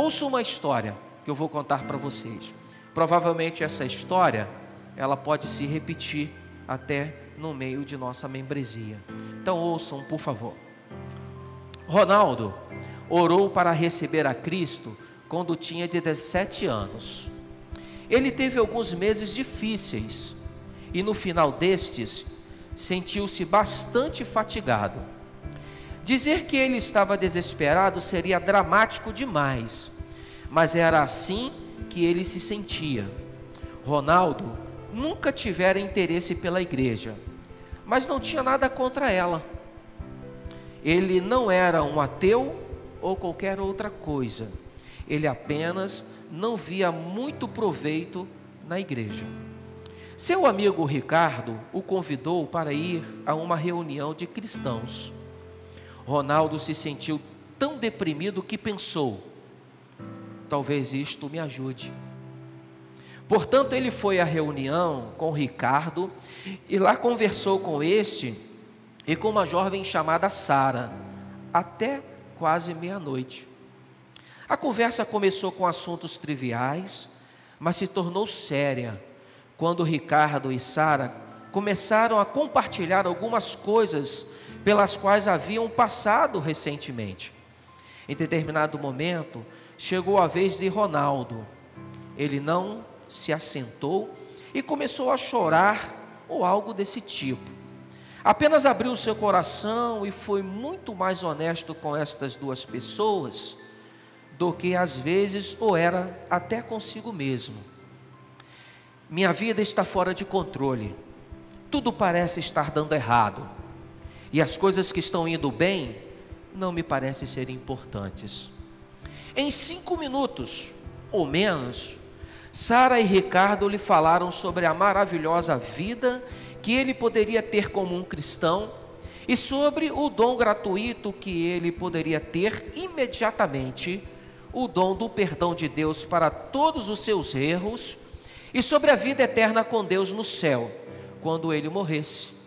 Ouça uma história que eu vou contar para vocês. Provavelmente essa história, ela pode se repetir até no meio de nossa membresia. Então ouçam, por favor. Ronaldo orou para receber a Cristo quando tinha 17 anos. Ele teve alguns meses difíceis e no final destes sentiu-se bastante fatigado. Dizer que ele estava desesperado seria dramático demais, mas era assim que ele se sentia. Ronaldo nunca tivera interesse pela igreja, mas não tinha nada contra ela. Ele não era um ateu ou qualquer outra coisa. Ele apenas não via muito proveito na igreja. Seu amigo Ricardo o convidou para ir a uma reunião de cristãos. Ronaldo se sentiu tão deprimido que pensou: talvez isto me ajude. Portanto, ele foi à reunião com Ricardo e lá conversou com este e com uma jovem chamada Sara, até quase meia-noite. A conversa começou com assuntos triviais, mas se tornou séria quando Ricardo e Sara começaram a compartilhar algumas coisas pelas quais haviam passado recentemente. Em determinado momento, chegou a vez de Ronaldo. Ele não se assentou e começou a chorar ou algo desse tipo. Apenas abriu seu coração e foi muito mais honesto com estas duas pessoas do que às vezes o era até consigo mesmo. Minha vida está fora de controle. Tudo parece estar dando errado. E as coisas que estão indo bem não me parecem ser importantes. Em 5 minutos, ou menos, Sara e Ricardo lhe falaram sobre a maravilhosa vida que ele poderia ter como um cristão e sobre o dom gratuito que ele poderia ter imediatamente, o dom do perdão de Deus para todos os seus erros e sobre a vida eterna com Deus no céu, quando ele morresse.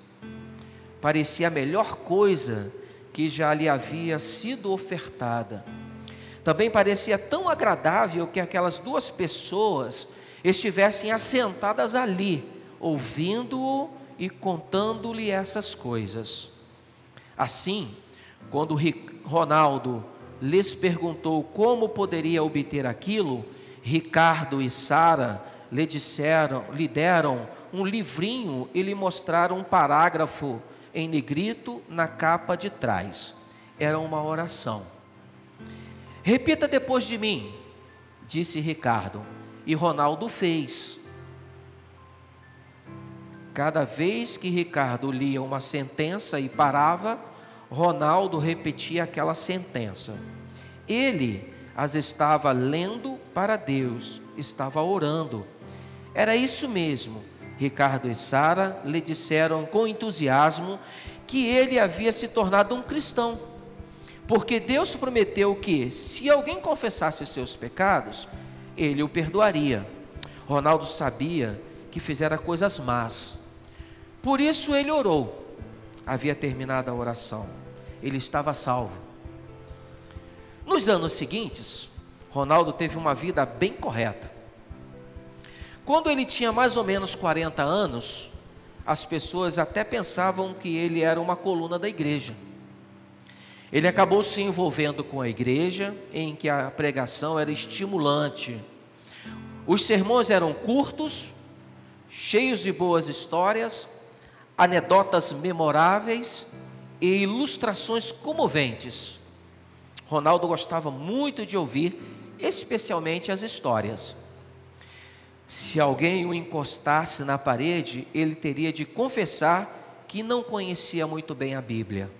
Parecia a melhor coisa que já lhe havia sido ofertada. Também parecia tão agradável que aquelas duas pessoas estivessem assentadas ali, ouvindo-o e contando-lhe essas coisas. Assim, quando Ronaldo lhes perguntou como poderia obter aquilo, Ricardo e Sara lhe deram um livrinho e lhe mostraram um parágrafo em negrito na capa de trás. Era uma oração. Repita depois de mim, disse Ricardo, e Ronaldo fez. Cada vez que Ricardo lia uma sentença e parava, Ronaldo repetia aquela sentença. Ele as estava lendo para Deus, estava orando. Era isso mesmo. Ricardo e Sara lhe disseram com entusiasmo que ele havia se tornado um cristão, porque Deus prometeu que, se alguém confessasse seus pecados, ele o perdoaria. Ronaldo sabia que fizera coisas más, por isso ele orou. Havia terminado a oração, ele estava salvo. Nos anos seguintes, Ronaldo teve uma vida bem correta. Quando ele tinha mais ou menos 40 anos, as pessoas até pensavam que ele era uma coluna da igreja. Ele acabou se envolvendo com a igreja, em que a pregação era estimulante. Os sermões eram curtos, cheios de boas histórias, anedotas memoráveis e ilustrações comoventes. Ronaldo gostava muito de ouvir, especialmente as histórias. Se alguém o encostasse na parede, ele teria de confessar que não conhecia muito bem a Bíblia.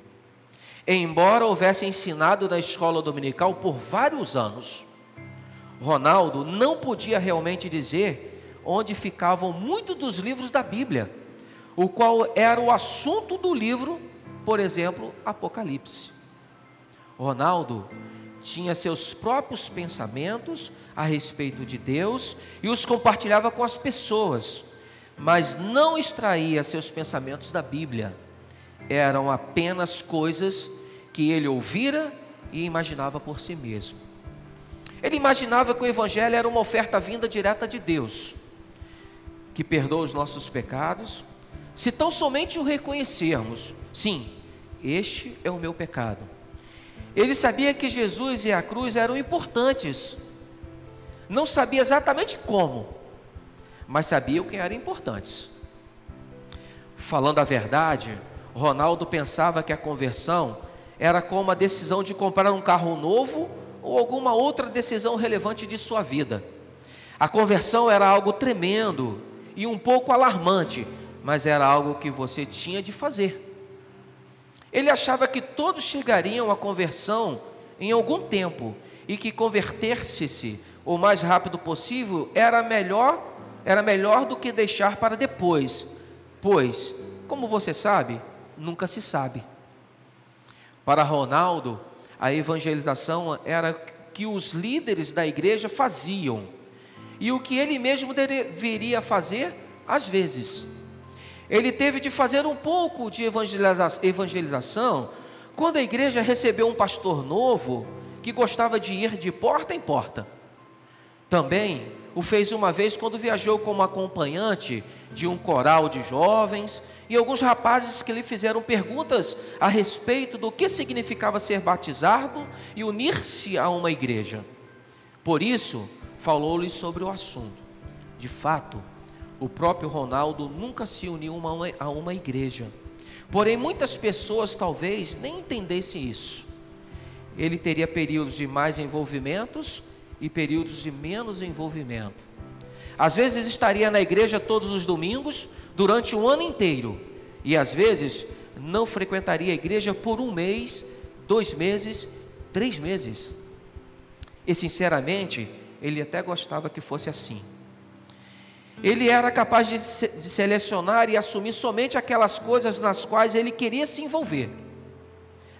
Embora houvesse ensinado na escola dominical por vários anos, Ronaldo não podia realmente dizer onde ficavam muitos dos livros da Bíblia, o qual era o assunto do livro, por exemplo, Apocalipse. Ronaldo tinha seus próprios pensamentos a respeito de Deus e os compartilhava com as pessoas, mas não extraía seus pensamentos da Bíblia. Eram apenas coisas que ele ouvira e imaginava por si mesmo. Ele imaginava que o Evangelho era uma oferta vinda direta de Deus, que perdoa os nossos pecados, se tão somente o reconhecermos. Sim, este é o meu pecado. Ele sabia que Jesus e a cruz eram importantes, não sabia exatamente como, mas sabia que eram importantes. Falando a verdade, Ronaldo pensava que a conversão era como a decisão de comprar um carro novo ou alguma outra decisão relevante de sua vida. A conversão era algo tremendo e um pouco alarmante, mas era algo que você tinha de fazer. Ele achava que todos chegariam à conversão em algum tempo e que converter-se o mais rápido possível era melhor do que deixar para depois, pois, como você sabe, nunca se sabe. Para Ronaldo, a evangelização era o que os líderes da igreja faziam e o que ele mesmo deveria fazer às vezes. Ele teve de fazer um pouco de evangelização quando a igreja recebeu um pastor novo que gostava de ir de porta em porta. Também o fez uma vez quando viajou como acompanhante de um coral de jovens e alguns rapazes que lhe fizeram perguntas a respeito do que significava ser batizado e unir-se a uma igreja. Por isso, falou-lhes sobre o assunto. De fato, o próprio Ronaldo nunca se uniu a uma igreja. Porém, muitas pessoas talvez nem entendessem isso. Ele teria períodos de mais envolvimentos e períodos de menos envolvimento. Às vezes estaria na igreja todos os domingos, durante o ano inteiro. E às vezes não frequentaria a igreja por 1 mês, 2 meses, 3 meses. E sinceramente, ele até gostava que fosse assim. Ele era capaz de selecionar e assumir somente aquelas coisas nas quais ele queria se envolver.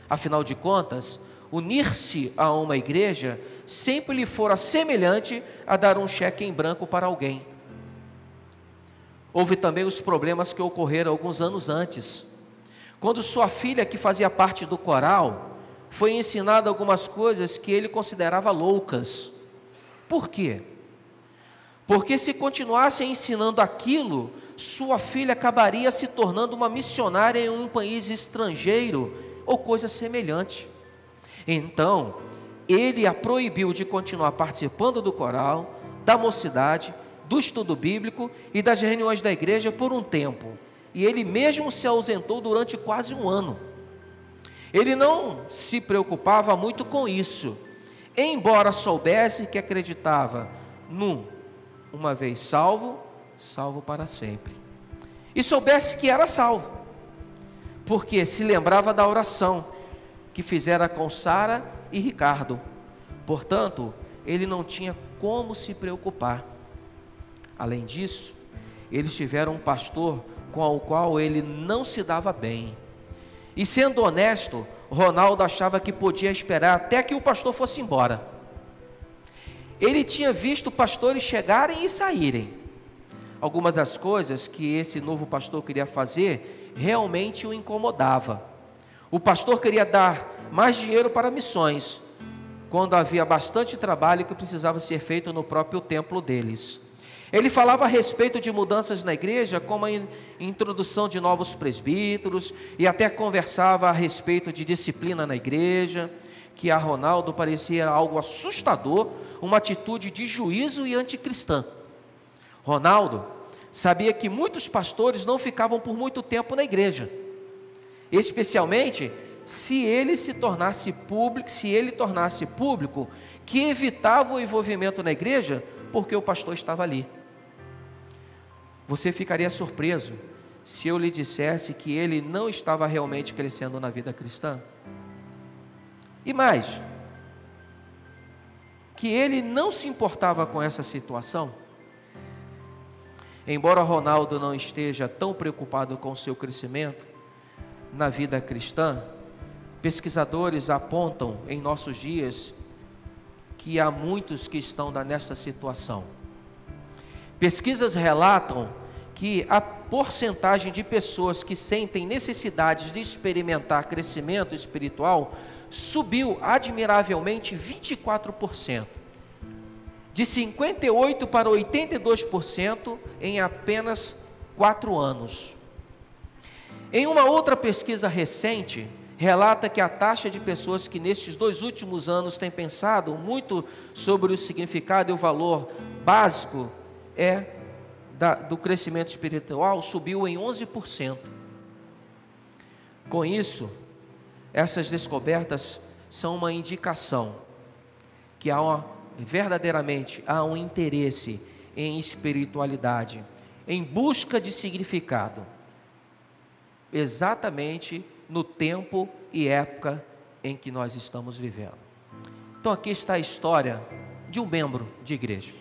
Afinal de contas, unir-se a uma igreja sempre lhe fora semelhante a dar um cheque em branco para alguém. Houve também os problemas que ocorreram alguns anos antes, quando sua filha, que fazia parte do coral, foi ensinada algumas coisas que ele considerava loucas. Por quê? Porque se continuasse ensinando aquilo, sua filha acabaria se tornando uma missionária em um país estrangeiro ou coisa semelhante. Então, ele a proibiu de continuar participando do coral, da mocidade, do estudo bíblico e das reuniões da igreja por um tempo. E ele mesmo se ausentou durante quase 1 ano. Ele não se preocupava muito com isso, embora soubesse que acreditava uma vez salvo, salvo para sempre. E soubesse que era salvo, porque se lembrava da oração que fizera com Sara e Ricardo. Portanto, ele não tinha como se preocupar. Além disso, eles tiveram um pastor com o qual ele não se dava bem. E sendo honesto, Ronaldo achava que podia esperar até que o pastor fosse embora. Ele tinha visto pastores chegarem e saírem. Algumas das coisas que esse novo pastor queria fazer realmente o incomodava. O pastor queria dar mais dinheiro para missões, quando havia bastante trabalho que precisava ser feito no próprio templo deles. Ele falava a respeito de mudanças na igreja, como a introdução de novos presbíteros, e até conversava a respeito de disciplina na igreja, que a Ronaldo parecia algo assustador, uma atitude de juízo e anticristã. Ronaldo sabia que muitos pastores não ficavam por muito tempo na igreja, especialmente se ele tornasse público que evitava o envolvimento na igreja porque o pastor estava ali. Você ficaria surpreso se eu lhe dissesse que ele não estava realmente crescendo na vida cristã? E mais, que ele não se importava com essa situação? Embora Ronaldo não esteja tão preocupado com o seu crescimento na vida cristã, pesquisadores apontam em nossos dias que há muitos que estão nessa situação. Pesquisas relatam que a porcentagem de pessoas que sentem necessidades de experimentar crescimento espiritual subiu admiravelmente 24%, de 58% para 82% em apenas 4 anos. Em uma outra pesquisa recente, relata que a taxa de pessoas que nestes 2 últimos anos têm pensado muito sobre o significado e o valor básico do crescimento espiritual subiu em 11%. Com isso, essas descobertas são uma indicação que verdadeiramente há um interesse em espiritualidade, em busca de significado, exatamente no tempo e época em que nós estamos vivendo. Então aqui está a história de um membro de igreja.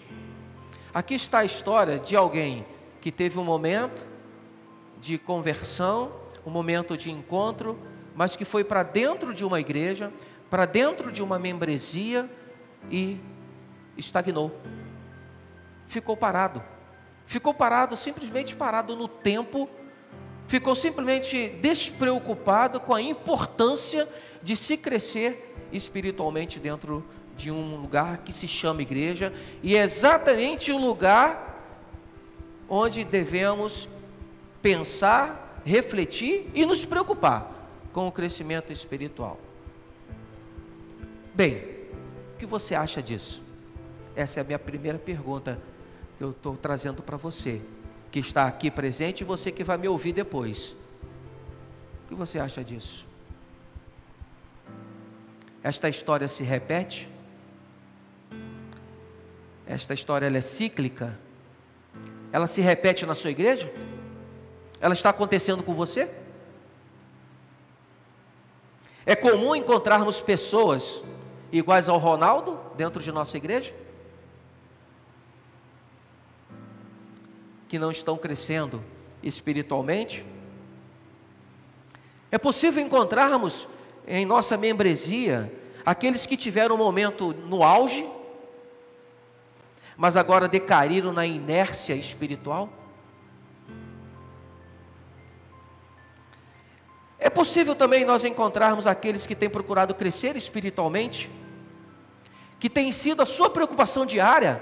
Aqui está a história de alguém que teve um momento de conversão, um momento de encontro, mas que foi para dentro de uma igreja, para dentro de uma membresia e estagnou. Ficou parado, simplesmente parado no tempo, ficou simplesmente despreocupado com a importância de se crescer espiritualmente dentro de um lugar que se chama igreja, e é exatamente o lugar onde devemos pensar, refletir e nos preocupar com o crescimento espiritual. Bem, o que você acha disso? Essa é a minha primeira pergunta que eu estou trazendo para você, que está aqui presente, e você que vai me ouvir depois. O que você acha disso? Esta história se repete? Esta história ela é cíclica? Ela se repete na sua igreja? Ela está acontecendo com você? É comum encontrarmos pessoas iguais ao Ronaldo dentro de nossa igreja? Que não estão crescendo espiritualmente? É possível encontrarmos em nossa membresia aqueles que tiveram um momento no auge, mas agora decaíram na inércia espiritual? É possível também nós encontrarmos aqueles que têm procurado crescer espiritualmente, que tem sido a sua preocupação diária,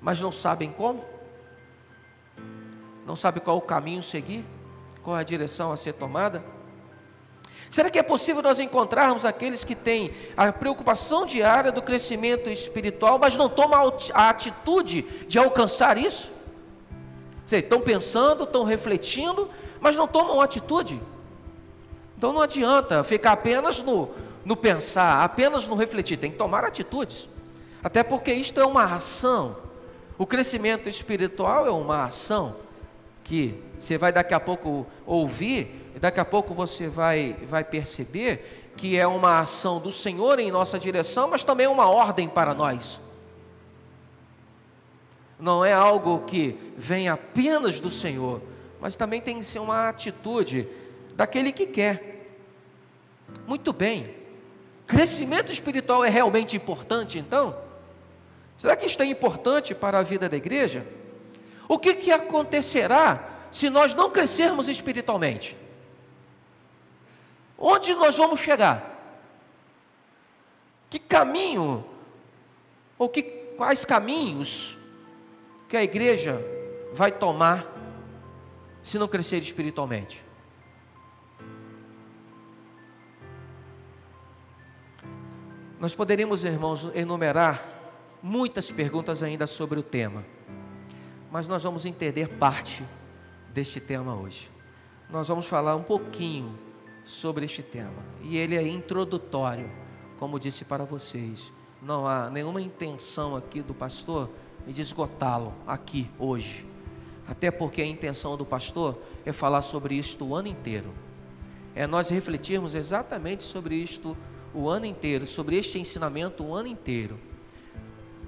mas não sabem como, não sabem qual o caminho seguir, qual a direção a ser tomada. Será que é possível nós encontrarmos aqueles que têm a preocupação diária do crescimento espiritual, mas não tomam a atitude de alcançar isso? Estão pensando, estão refletindo, mas não tomam atitude. Então não adianta ficar apenas no pensar, apenas no refletir, tem que tomar atitudes, até porque isto é uma ação. O crescimento espiritual é uma ação que você vai daqui a pouco ouvir, daqui a pouco você vai perceber que é uma ação do Senhor em nossa direção, mas também é uma ordem para nós. Não é algo que vem apenas do Senhor, mas também tem que ser uma atitude daquele que quer. Muito bem, crescimento espiritual é realmente importante então? Será que isto é importante para a vida da igreja? O que acontecerá se nós não crescermos espiritualmente? Onde nós vamos chegar? Que caminho, ou quais caminhos que a igreja vai tomar se não crescer espiritualmente? Nós poderíamos, irmãos, enumerar muitas perguntas ainda sobre o tema, mas nós vamos entender parte deste tema hoje. Nós vamos falar um pouquinho sobre este tema, e ele é introdutório, como disse para vocês. Não há nenhuma intenção aqui do pastor de esgotá-lo aqui hoje, até porque a intenção do pastor é falar sobre isto o ano inteiro, é nós refletirmos exatamente sobre isto o ano inteiro, sobre este ensinamento o ano inteiro.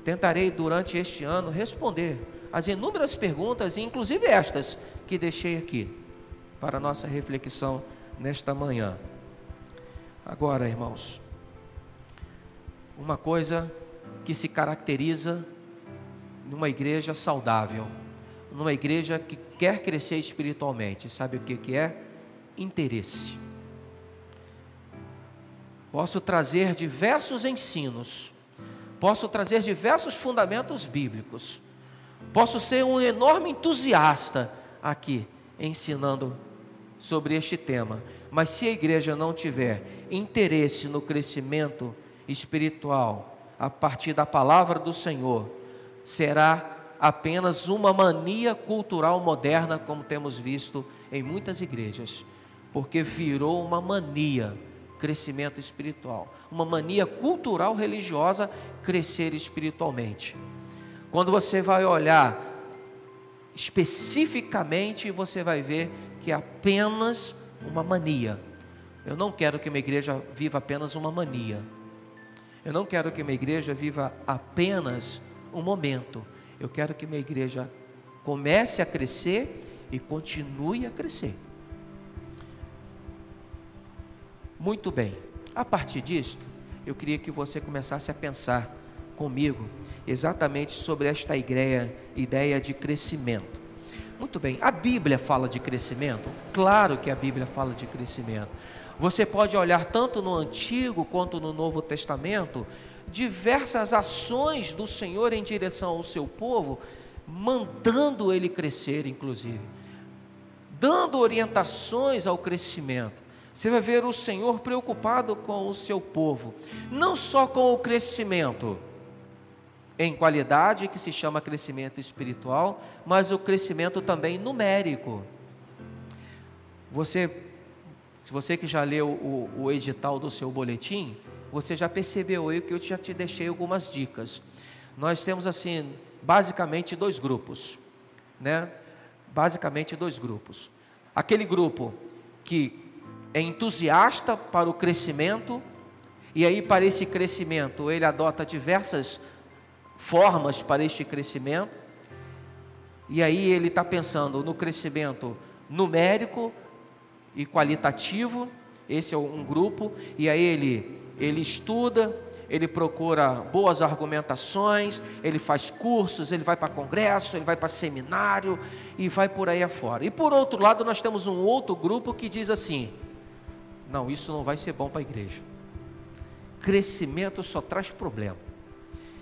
Tentarei durante este ano responder as inúmeras perguntas, inclusive estas que deixei aqui para a nossa reflexão nesta manhã. Agora, irmãos, uma coisa que se caracteriza numa igreja saudável, numa igreja que quer crescer espiritualmente, sabe o que é? Interesse. posso trazer diversos ensinos, posso trazer diversos fundamentos bíblicos, posso ser um enorme entusiasta aqui, ensinando sobre este tema, mas se a igreja não tiver interesse no crescimento espiritual, a partir da palavra do Senhor, será apenas uma mania cultural moderna, como temos visto em muitas igrejas, porque virou uma mania, crescimento espiritual, uma mania cultural religiosa, crescer espiritualmente. Quando você vai olhar especificamente, você vai ver que é apenas uma mania. Eu não quero que uma igreja viva apenas uma mania. Eu não quero que uma igreja viva apenas um momento. Eu quero que minha igreja comece a crescer e continue a crescer. Muito bem. A partir disto, eu queria que você começasse a pensar comigo exatamente sobre esta ideia de crescimento. Muito bem. A Bíblia fala de crescimento? Claro que a Bíblia fala de crescimento. Você pode olhar tanto no Antigo quanto no Novo Testamento, diversas ações do Senhor em direção ao seu povo, mandando ele crescer, inclusive, dando orientações ao crescimento. Você vai ver o Senhor preocupado com o seu povo, não só com o crescimento em qualidade, que se chama crescimento espiritual, mas o crescimento também numérico. Se você que já leu o edital do seu boletim, você já percebeu aí que eu já te deixei algumas dicas. Nós temos assim, basicamente dois grupos, né? Basicamente dois grupos. Aquele grupo que é entusiasta para o crescimento, e aí para esse crescimento ele adota diversas formas para este crescimento, e aí ele está pensando no crescimento numérico e qualitativo. Esse é um grupo, e aí ele estuda, ele procura boas argumentações, ele faz cursos, ele vai para congresso, ele vai para seminário e vai por aí afora. E por outro lado, nós temos um outro grupo que diz assim: não, isso não vai ser bom para a igreja. Crescimento só traz problema.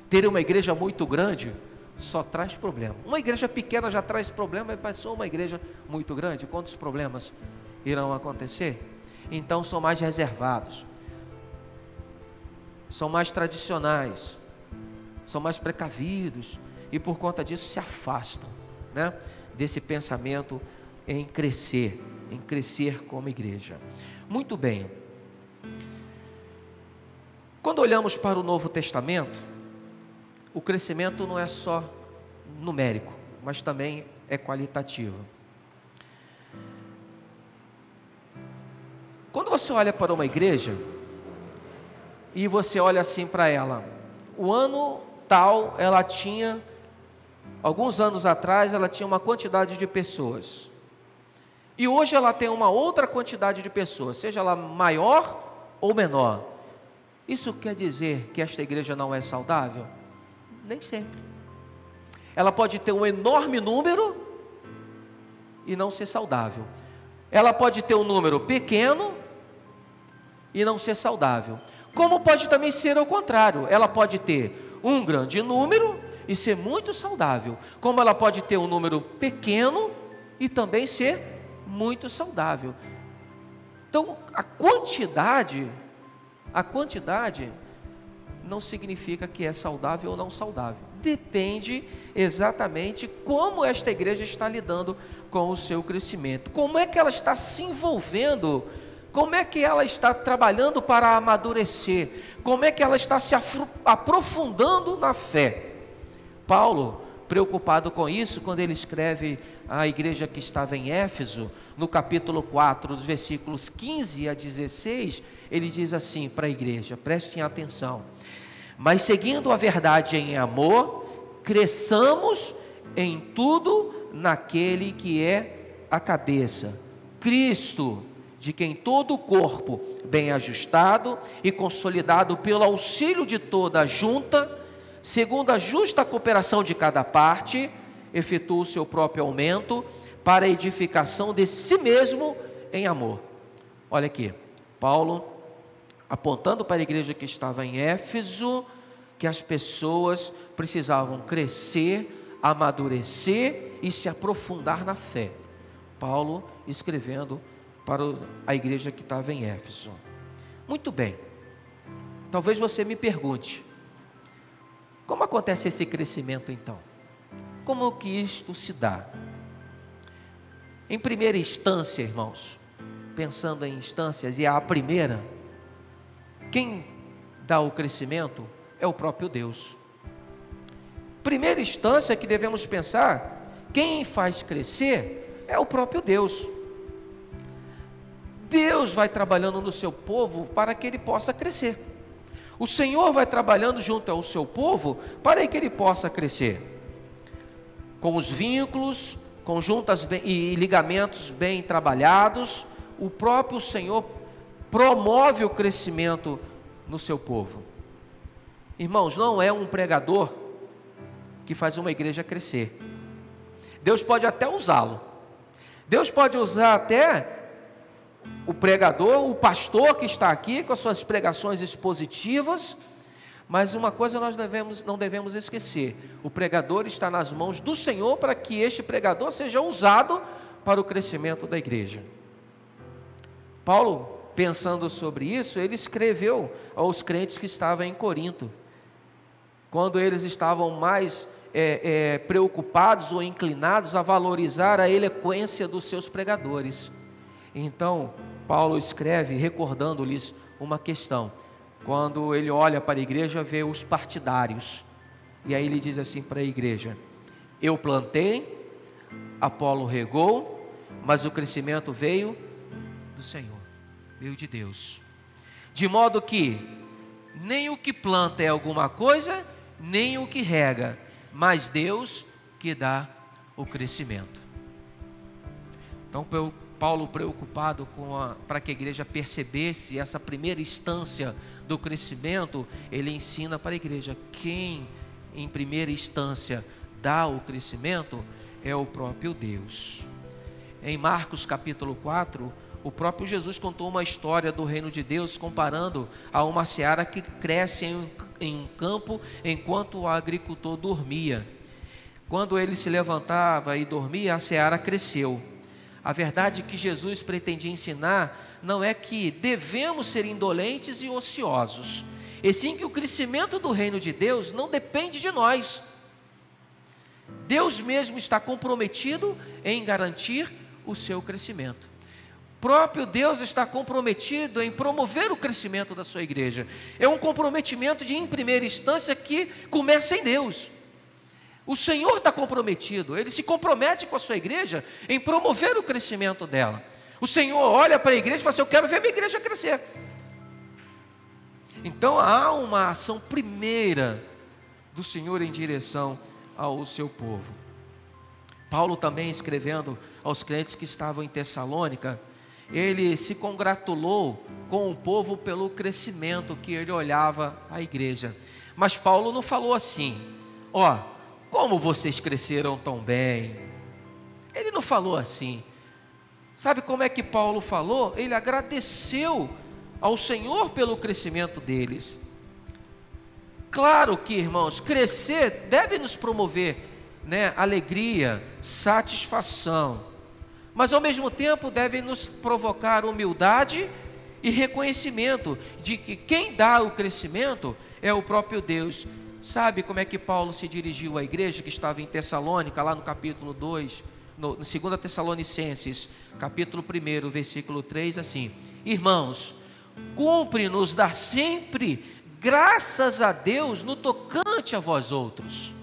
Ter uma igreja muito grande só traz problema. Uma igreja pequena já traz problema, mas só uma igreja muito grande, quantos problemas irão acontecer? Então são mais reservados, são mais tradicionais, são mais precavidos, e por conta disso se afastam, né, desse pensamento em crescer como igreja. Muito bem. Quando olhamos para o Novo Testamento, o crescimento não é só numérico, mas também é qualitativo. Quando você olha para uma igreja e você olha assim para ela, o ano tal, ela tinha, alguns anos atrás, ela tinha uma quantidade de pessoas, e hoje ela tem uma outra quantidade de pessoas, seja ela maior ou menor. Isso quer dizer que esta igreja não é saudável? Nem sempre. Ela pode ter um enorme número e não ser saudável. Ela pode ter um número pequeno e não ser saudável. Como pode também ser ao contrário. Ela pode ter um grande número e ser muito saudável. Como ela pode ter um número pequeno e também ser muito saudável. Então, a quantidade não significa que é saudável ou não saudável. Depende exatamente como esta igreja está lidando com o seu crescimento. Como é que ela está se envolvendo? Como é que ela está trabalhando para amadurecer? Como é que ela está se aprofundando na fé? Paulo, preocupado com isso, quando ele escreve à igreja que estava em Éfeso, no capítulo 4, dos versículos 15 a 16, ele diz assim para a igreja, prestem atenção: mas seguindo a verdade em amor, cresçamos em tudo naquele que é a cabeça, Cristo, de quem todo o corpo, bem ajustado e consolidado pelo auxílio de toda a junta, segundo a justa cooperação de cada parte, efetua o seu próprio aumento para a edificação de si mesmo em amor. Olha aqui, Paulo apontando para a igreja que estava em Éfeso, que as pessoas precisavam crescer, amadurecer e se aprofundar na fé. Paulo escrevendo para a igreja que estava em Éfeso. Muito bem, talvez você me pergunte, como acontece esse crescimento então? Como que isto se dá? Em primeira instância, irmãos, pensando em instâncias, e a primeira, quem dá o crescimento é o próprio Deus. Primeira instância que devemos pensar, quem faz crescer é o próprio Deus. Deus vai trabalhando no seu povo para que ele possa crescer. O Senhor vai trabalhando junto ao seu povo para que ele possa crescer. Com os vínculos, com juntas e ligamentos bem trabalhados, o próprio Senhor promove o crescimento no seu povo. Irmãos, não é um pregador que faz uma igreja crescer. Deus pode até usá-lo. Deus pode usar até o pregador, o pastor que está aqui com as suas pregações expositivas, mas uma coisa nós não devemos esquecer: o pregador está nas mãos do Senhor para que este pregador seja usado para o crescimento da igreja. Paulo, pensando sobre isso, ele escreveu aos crentes que estavam em Corinto, quando eles estavam mais preocupados ou inclinados a valorizar a eloquência dos seus pregadores. Então, Paulo escreve recordando-lhes uma questão. Quando ele olha para a igreja, vê os partidários. E aí ele diz assim para a igreja: eu plantei, Apolo regou, mas o crescimento veio do Senhor, veio de Deus. De modo que nem o que planta é alguma coisa, nem o que rega, mas Deus que dá o crescimento. Então, Paulo, preocupado para que a igreja percebesse essa primeira instância do crescimento, ele ensina para a igreja: quem em primeira instância dá o crescimento é o próprio Deus. Em Marcos capítulo 4, o próprio Jesus contou uma história do reino de Deus, comparando a uma seara que cresce em um campo enquanto o agricultor dormia. Quando ele se levantava e dormia, a seara cresceu. A verdade que Jesus pretendia ensinar não é que devemos ser indolentes e ociosos, e sim que o crescimento do reino de Deus não depende de nós. Deus mesmo está comprometido em garantir o seu crescimento. O próprio Deus está comprometido em promover o crescimento da sua igreja. É um comprometimento em primeira instância que começa em Deus. O Senhor está comprometido, Ele se compromete com a sua igreja em promover o crescimento dela. O Senhor olha para a igreja e fala assim: eu quero ver a minha igreja crescer. Então há uma ação primeira do Senhor em direção ao seu povo. Paulo também, escrevendo aos crentes que estavam em Tessalônica, ele se congratulou com o povo pelo crescimento que ele olhava a igreja. Mas Paulo não falou assim: como vocês cresceram tão bem. Ele não falou assim. Sabe como é que Paulo falou? Ele agradeceu ao Senhor pelo crescimento deles. Claro que, irmãos, crescer deve nos promover, alegria, satisfação, mas ao mesmo tempo deve nos provocar humildade e reconhecimento de que quem dá o crescimento é o próprio Deus. Sabe como é que Paulo se dirigiu à igreja que estava em Tessalônica, lá no capítulo 2, no 2 Tessalonicenses, capítulo 1, versículo 3, assim: irmãos, cumpre-nos dar sempre graças a Deus no tocante a vós outros,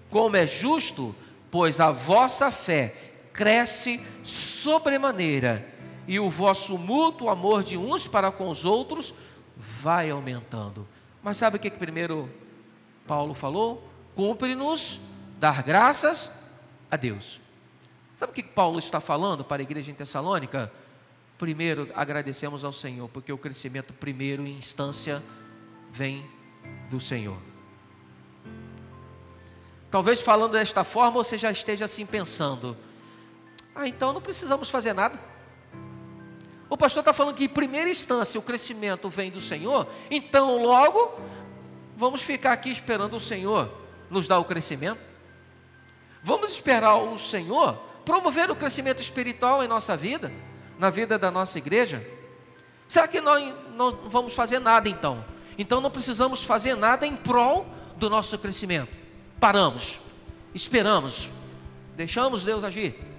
como é justo, pois a vossa fé cresce sobremaneira, e o vosso mútuo amor de uns para com os outros vai aumentando. Mas sabe o que primeiro Paulo falou? Cumpre-nos dar graças a Deus. Sabe o que Paulo está falando para a igreja em Tessalônica? Primeiro, agradecemos ao Senhor, porque o crescimento primeiro em instância vem do Senhor. Talvez falando desta forma você já esteja assim pensando: então não precisamos fazer nada. o pastor está falando que em primeira instância o crescimento vem do Senhor, então logo vamos ficar aqui esperando o Senhor nos dar o crescimento? Vamos esperar o Senhor promover o crescimento espiritual em nossa vida, na vida da nossa igreja? Será que nós não vamos fazer nada então? Então não precisamos fazer nada em prol do nosso crescimento. Paramos, esperamos, deixamos Deus agir.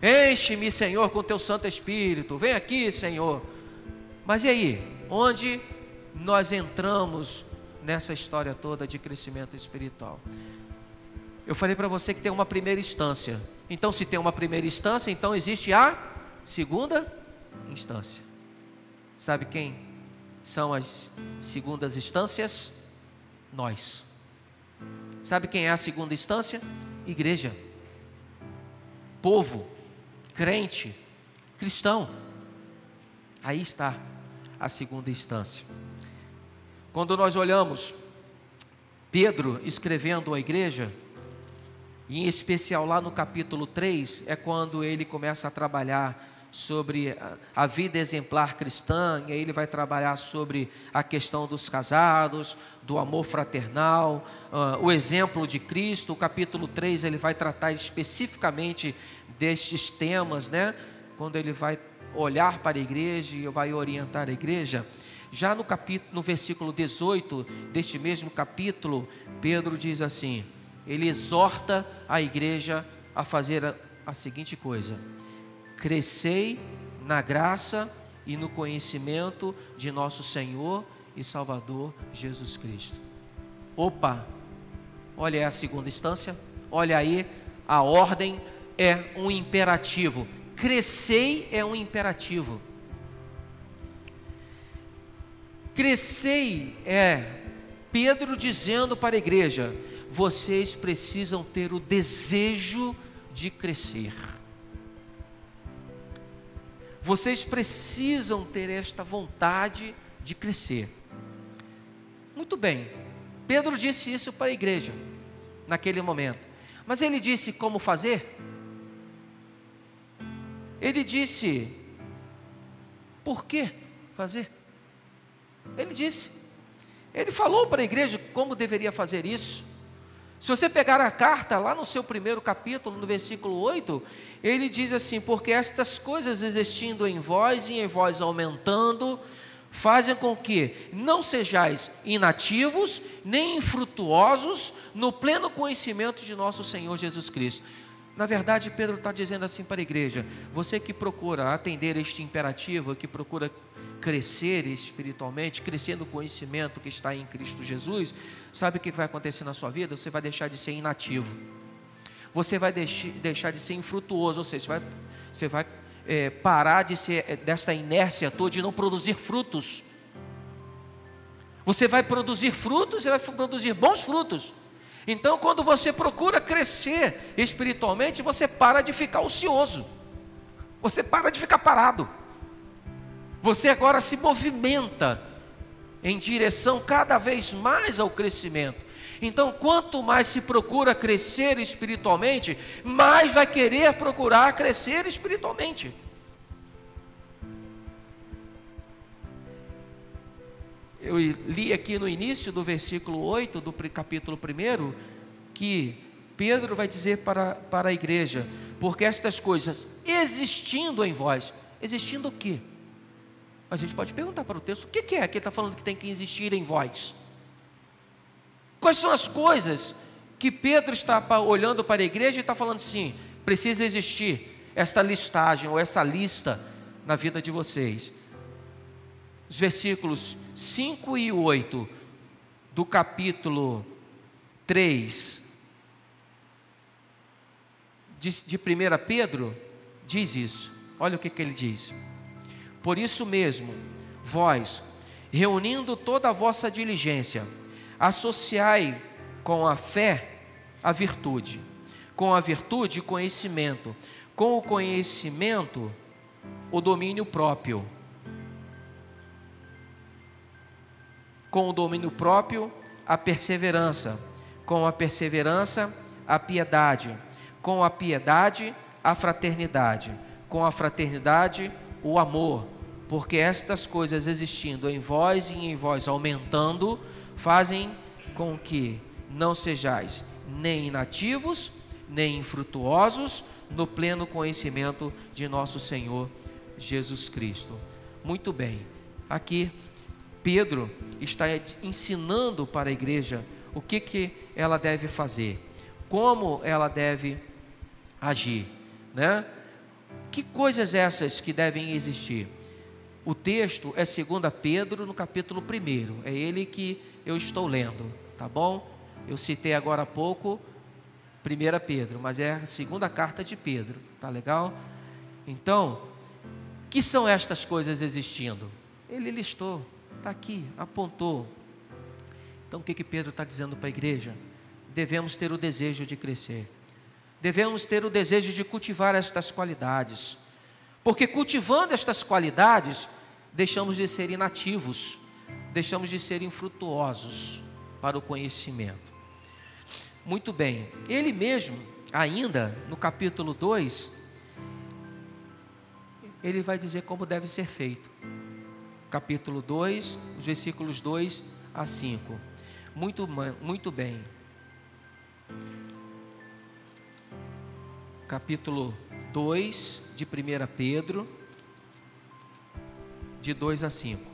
Enche-me, Senhor, com teu Santo Espírito, vem aqui, Senhor. Mas e aí, onde nós entramos nessa história toda de crescimento espiritual? Eu falei para você que tem uma primeira instância. Então, se tem uma primeira instância, então existe a segunda instância. Sabe quem são as segundas instâncias? Nós. Sabe quem é a segunda instância? Igreja, povo, crente, cristão. Aí está a segunda instância. Quando nós olhamos Pedro escrevendo à igreja, em especial lá no capítulo 3, é quando ele começa a trabalhar sobre a vida exemplar cristã, e aí ele vai trabalhar sobre a questão dos casados, do amor fraternal, o exemplo de Cristo. O capítulo 3 ele vai tratar especificamente destes temas, né? Quando ele vai olhar para a igreja e vai orientar a igreja. Já no versículo 18 deste mesmo capítulo, Pedro diz assim, ele exorta a igreja a fazer a seguinte coisa: crescei na graça e no conhecimento de nosso Senhor e Salvador Jesus Cristo. Opa, olha aí a segunda instância, olha aí, a ordem é um imperativo, crescei é um imperativo. Crescei é Pedro dizendo para a igreja: vocês precisam ter o desejo de crescer. Vocês precisam ter esta vontade de crescer. Muito bem, Pedro disse isso para a igreja naquele momento. Mas ele disse como fazer? Ele disse por que fazer? Ele falou para a igreja como deveria fazer isso. Se você pegar a carta lá no seu primeiro capítulo, no versículo 8, ele diz assim: porque estas coisas existindo em vós e em vós aumentando, fazem com que não sejais inativos, nem infrutuosos no pleno conhecimento de nosso Senhor Jesus Cristo. Na verdade, Pedro está dizendo assim para a igreja: você que procura atender este imperativo, que procura crescer espiritualmente, crescer no conhecimento que está em Cristo Jesus, sabe o que vai acontecer na sua vida? Você vai deixar de ser inativo, você vai deixar de ser infrutuoso, ou seja, você vai parar de ser desta inércia toda, de não produzir frutos. Você vai produzir frutos, você vai produzir bons frutos. Então, quando você procura crescer espiritualmente, você para de ficar ocioso, você para de ficar parado. Você agora se movimenta em direção cada vez mais ao crescimento. Então, quanto mais se procura crescer espiritualmente, mais vai querer procurar crescer espiritualmente. Eu li aqui no início do versículo 8 do capítulo 1, que Pedro vai dizer para a igreja: porque estas coisas existindo em vós, existindo o quê? A gente pode perguntar para o texto: o que é que ele está falando que tem que existir em vós? Quais são as coisas que Pedro está olhando para a igreja e está falando assim: precisa existir esta listagem ou essa lista na vida de vocês? Os versículos 5 e 8 do capítulo 3 de 1 Pedro diz isso. Olha o que ele diz: por isso mesmo, vós, reunindo toda a vossa diligência, associai com a fé a virtude, com a virtude o conhecimento, com o conhecimento o domínio próprio, com o domínio próprio a perseverança, com a perseverança a piedade, com a piedade a fraternidade, com a fraternidade, o amor, porque estas coisas existindo em vós e em vós aumentando, fazem com que não sejais nem inativos, nem infrutuosos no pleno conhecimento de nosso Senhor Jesus Cristo. Muito bem, aqui Pedro está ensinando para a igreja o que ela deve fazer, como ela deve agir, né? Que coisas essas que devem existir? O texto é 2 Pedro, no capítulo 1, é ele que eu estou lendo, tá bom? Eu citei agora há pouco 1 Pedro, mas é a segunda carta de Pedro, tá legal? Então, que são estas coisas existindo? Ele listou, está aqui, apontou. Então o que Pedro está dizendo para a igreja? Devemos ter o desejo de crescer, devemos ter o desejo de cultivar estas qualidades, porque cultivando estas qualidades, deixamos de ser inativos, deixamos de ser infrutuosos para o conhecimento. Muito bem, ele mesmo, ainda no capítulo 2, ele vai dizer como deve ser feito. Capítulo 2, os versículos 2 a 5. Muito bem. Capítulo 2 de 1 Pedro, de 2 a 5.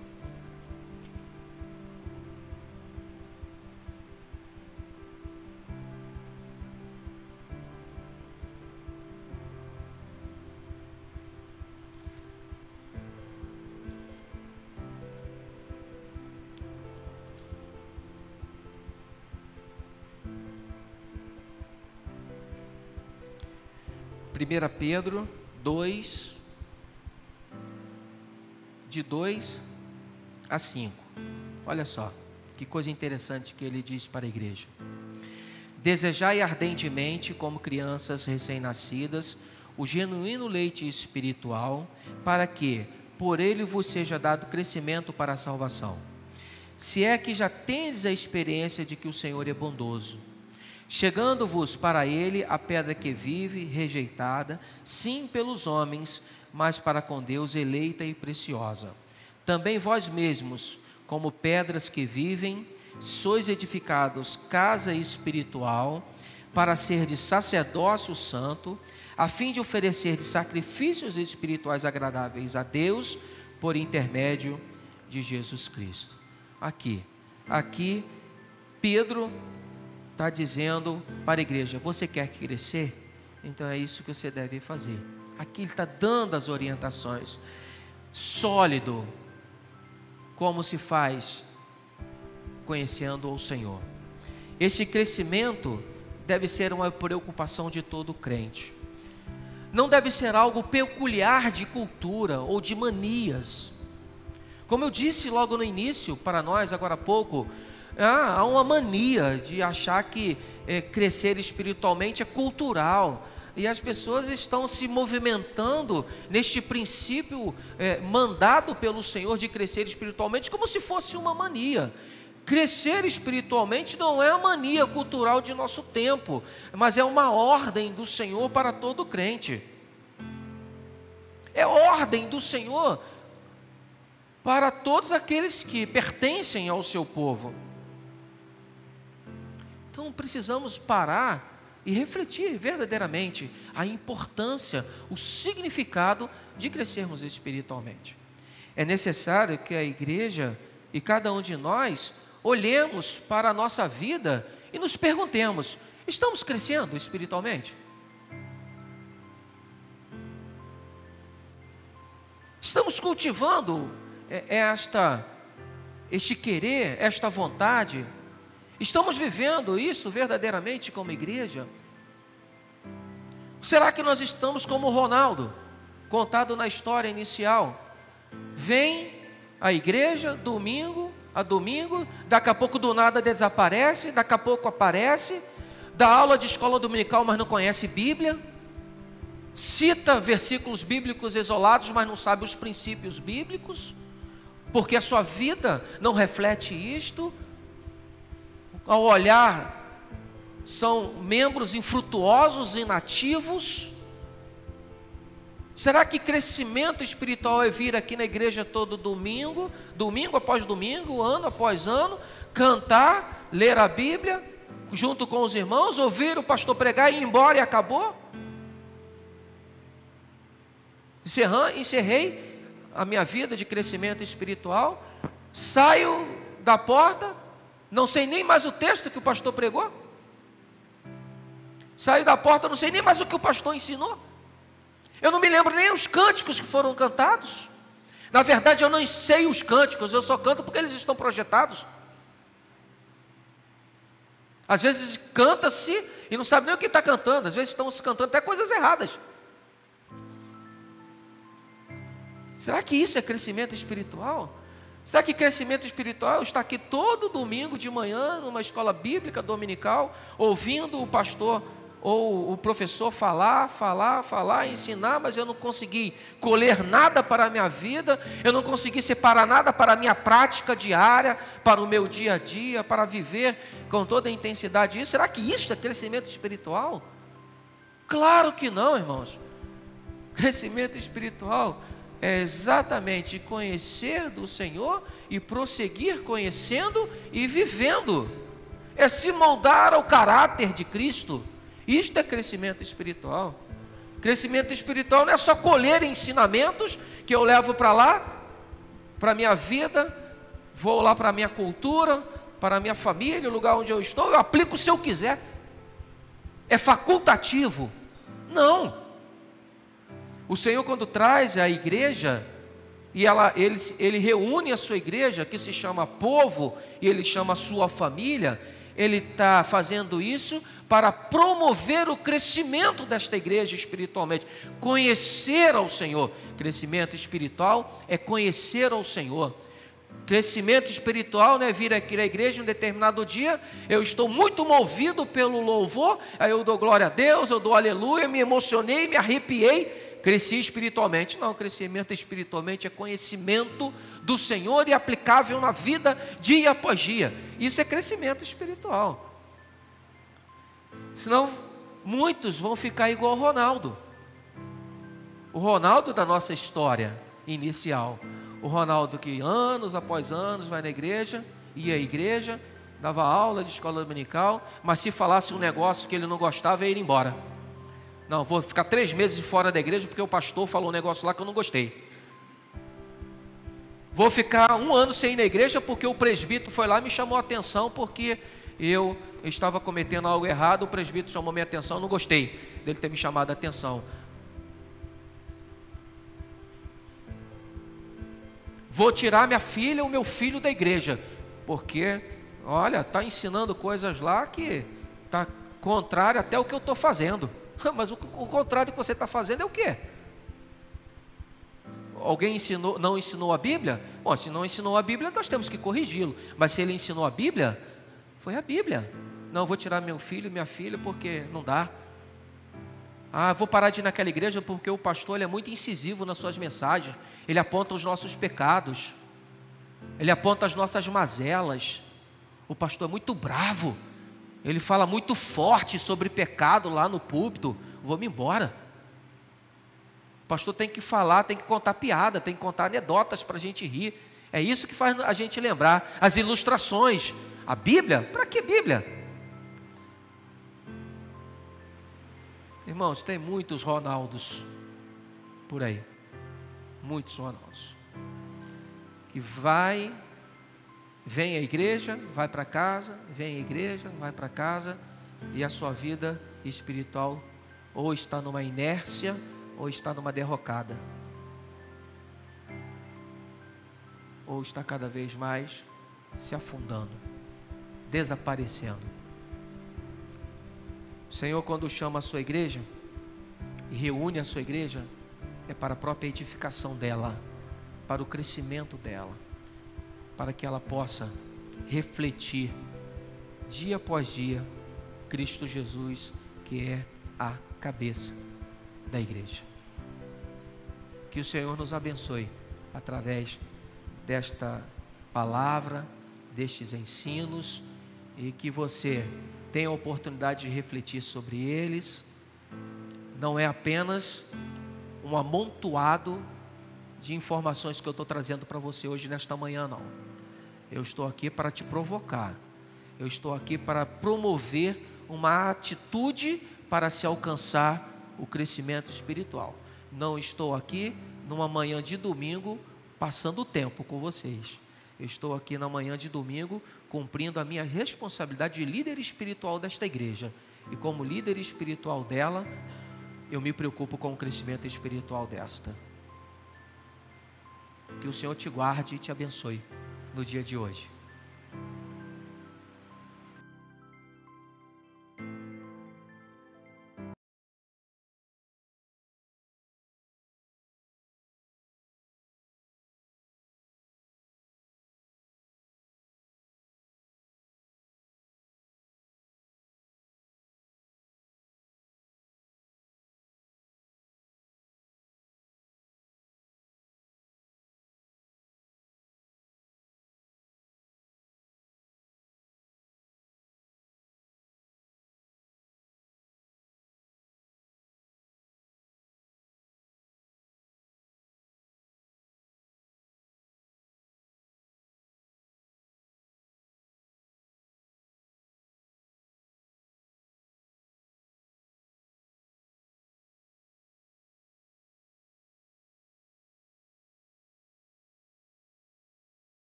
Primeira Pedro 2, de 2 a 5. Olha só, que coisa interessante que ele diz para a igreja. Desejai ardentemente, como crianças recém-nascidas, o genuíno leite espiritual, para que por ele vos seja dado crescimento para a salvação. Se é que já tendes a experiência de que o Senhor é bondoso, chegando-vos para ele a pedra que vive, rejeitada, sim pelos homens, mas para com Deus eleita e preciosa. Também vós mesmos, como pedras que vivem, sois edificados casa espiritual, para ser de sacerdócio santo, a fim de oferecer de sacrifícios espirituais agradáveis a Deus, por intermédio de Jesus Cristo. Aqui Pedro está dizendo para a igreja: você quer crescer? Então é isso que você deve fazer. Aqui ele está dando as orientações. Sólido, como se faz conhecendo o Senhor. Esse crescimento deve ser uma preocupação de todo crente. Não deve ser algo peculiar de cultura ou de manias. Como eu disse logo no início para nós, agora há pouco, há uma mania de achar que crescer espiritualmente é cultural. E as pessoas estão se movimentando neste princípio mandado pelo Senhor de crescer espiritualmente como se fosse uma mania. Crescer espiritualmente não é a mania cultural de nosso tempo, mas é uma ordem do Senhor para todo crente. É ordem do Senhor para todos aqueles que pertencem ao seu povo. Então precisamos parar e refletir verdadeiramente a importância, o significado de crescermos espiritualmente. É necessário que a igreja e cada um de nós olhemos para a nossa vida e nos perguntemos: estamos crescendo espiritualmente? Estamos cultivando este querer, esta vontade? Estamos vivendo isso verdadeiramente como igreja? Será que nós estamos como Ronaldo, contado na história inicial? Vem à igreja domingo a domingo, daqui a pouco do nada desaparece, daqui a pouco aparece, dá aula de escola dominical, mas não conhece Bíblia, cita versículos bíblicos isolados, mas não sabe os princípios bíblicos, porque a sua vida não reflete isto. Ao olhar, são membros infrutuosos, inativos, Será que crescimento espiritual é vir aqui na igreja todo domingo, domingo após domingo, ano após ano, cantar, ler a Bíblia, junto com os irmãos, ouvir o pastor pregar e ir embora e acabou? Encerrei a minha vida de crescimento espiritual, saio da porta, não sei nem mais o texto que o pastor pregou, saio da porta, não sei nem mais o que o pastor ensinou, eu não me lembro nem os cânticos que foram cantados. Na verdade, eu não sei os cânticos, eu só canto porque eles estão projetados. Às vezes canta-se e não sabe nem o que está cantando, às vezes estão se cantando até coisas erradas. Será que isso é crescimento espiritual? Será que crescimento espiritual está aqui todo domingo de manhã, numa escola bíblica dominical, ouvindo o pastor ou o professor falar, ensinar, mas eu não consegui colher nada para a minha vida, eu não consegui separar nada para a minha prática diária, para o meu dia a dia, para viver com toda a intensidade isso? Será que isso é crescimento espiritual? Claro que não, irmãos. Crescimento espiritual é exatamente conhecer do Senhor e prosseguir conhecendo e vivendo, é se moldar ao caráter de Cristo. Isto é crescimento espiritual. Crescimento espiritual não é só colher ensinamentos que eu levo para lá, para a minha vida, vou lá para a minha cultura, para a minha família, o lugar onde eu estou, eu aplico se eu quiser. É facultativo. Não. O Senhor, quando traz a igreja, e ele reúne a sua igreja, que se chama povo, e ele chama a sua família, ele está fazendo isso para promover o crescimento desta igreja espiritualmente, conhecer ao Senhor. Crescimento espiritual é conhecer ao Senhor. Crescimento espiritual não é vir aqui na igreja um determinado dia, eu estou muito movido pelo louvor, aí eu dou glória a Deus, eu dou aleluia, me emocionei, me arrepiei, cresci espiritualmente. Não, crescimento espiritualmente é conhecimento do Senhor e aplicável na vida dia após dia. Isso é crescimento espiritual. Senão muitos vão ficar igual o Ronaldo da nossa história inicial. O Ronaldo que anos após anos vai na igreja, ia à igreja, dava aula de escola dominical, mas se falasse um negócio que ele não gostava, ia ir embora. Não, vou ficar 3 meses fora da igreja porque o pastor falou um negócio lá que eu não gostei. Vou ficar 1 ano sem ir na igreja porque o presbítero foi lá e me chamou a atenção porque eu estava cometendo algo errado, o presbítero chamou minha atenção, eu não gostei dele ter me chamado a atenção. Vou tirar minha filha ou meu filho da igreja, porque, olha, está ensinando coisas lá que está contrário até o que eu estou fazendo. Mas o contrário que você está fazendo é o quê? Alguém não ensinou a Bíblia? Bom, se não ensinou a Bíblia, nós temos que corrigi-lo. Mas se ele ensinou a Bíblia, foi a Bíblia. Não, vou tirar meu filho e minha filha porque não dá. Ah, vou parar de ir naquela igreja porque o pastor ele é muito incisivo nas suas mensagens. Ele aponta os nossos pecados. Ele aponta as nossas mazelas. O pastor é muito bravo. Ele fala muito forte sobre pecado lá no púlpito. Vou-me embora. O pastor tem que falar, tem que contar piada, tem que contar anedotas para a gente rir. É isso que faz a gente lembrar. As ilustrações. A Bíblia? Para que Bíblia? Irmãos, tem muitos Ronaldos por aí. Muitos Ronaldos. Que vem à igreja, vai para casa, vem à igreja, vai para casa, e a sua vida espiritual ou está numa inércia, ou está numa derrocada. Ou está cada vez mais se afundando, desaparecendo. O Senhor, quando chama a sua igreja e reúne a sua igreja, é para a própria edificação dela, para o crescimento dela, para que ela possa refletir dia após dia Cristo Jesus, que é a cabeça da igreja. Que o Senhor nos abençoe através desta palavra, destes ensinos, e que você tenha a oportunidade de refletir sobre eles. Não é apenas um amontoado de informações que eu estou trazendo para você hoje nesta manhã, não. Eu estou aqui para te provocar. Eu estou aqui para promover uma atitude para se alcançar o crescimento espiritual. Não estou aqui numa manhã de domingo passando o tempo com vocês. Eu estou aqui na manhã de domingo cumprindo a minha responsabilidade de líder espiritual desta igreja. E como líder espiritual dela, eu me preocupo com o crescimento espiritual desta. Que o Senhor te guarde e te abençoe no dia de hoje.